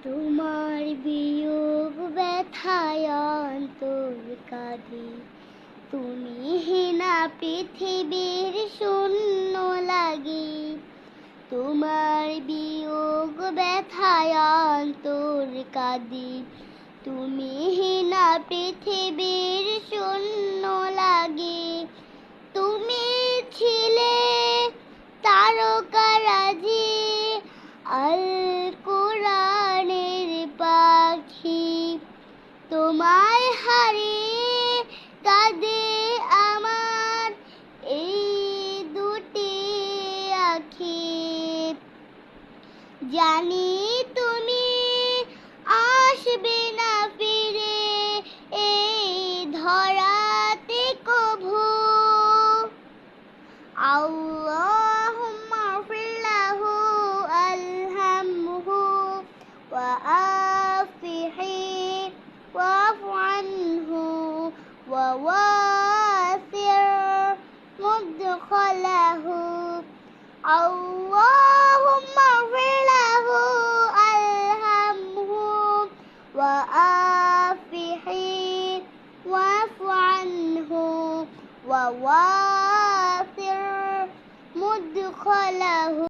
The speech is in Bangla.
তোমার বিয়োগ ব্যথায় অন্তর কাঁদে, তুমি হীনা পৃথিবীর শূন্য লাগে। তোমার বিয়োগ ব্যথায় অন্তর কাঁদে, তুমি হীনা পৃথিবীর শূন্য লাগে। তুমি ছিলে তারকারাজি, আল কোরআনের পাখি। তোমায় হারিয়ে কাঁদে আমার এই দুটি আখি। জানি তুমি আসবে না ফিরে এই ধরাতে কভু। আল্লাহুম্মা ইগফির লাহু আরহামহু ওয়া আফিহি ওয়াফু আনহু ওয়া ওয়াসি' মুদখালাহু। আল্লাহুম্মা ইগফির লাহু আরহামহু ওয়া আফিহি ওয়াফু আনহু ওয়া ওয়াসি' মুদখালাহু।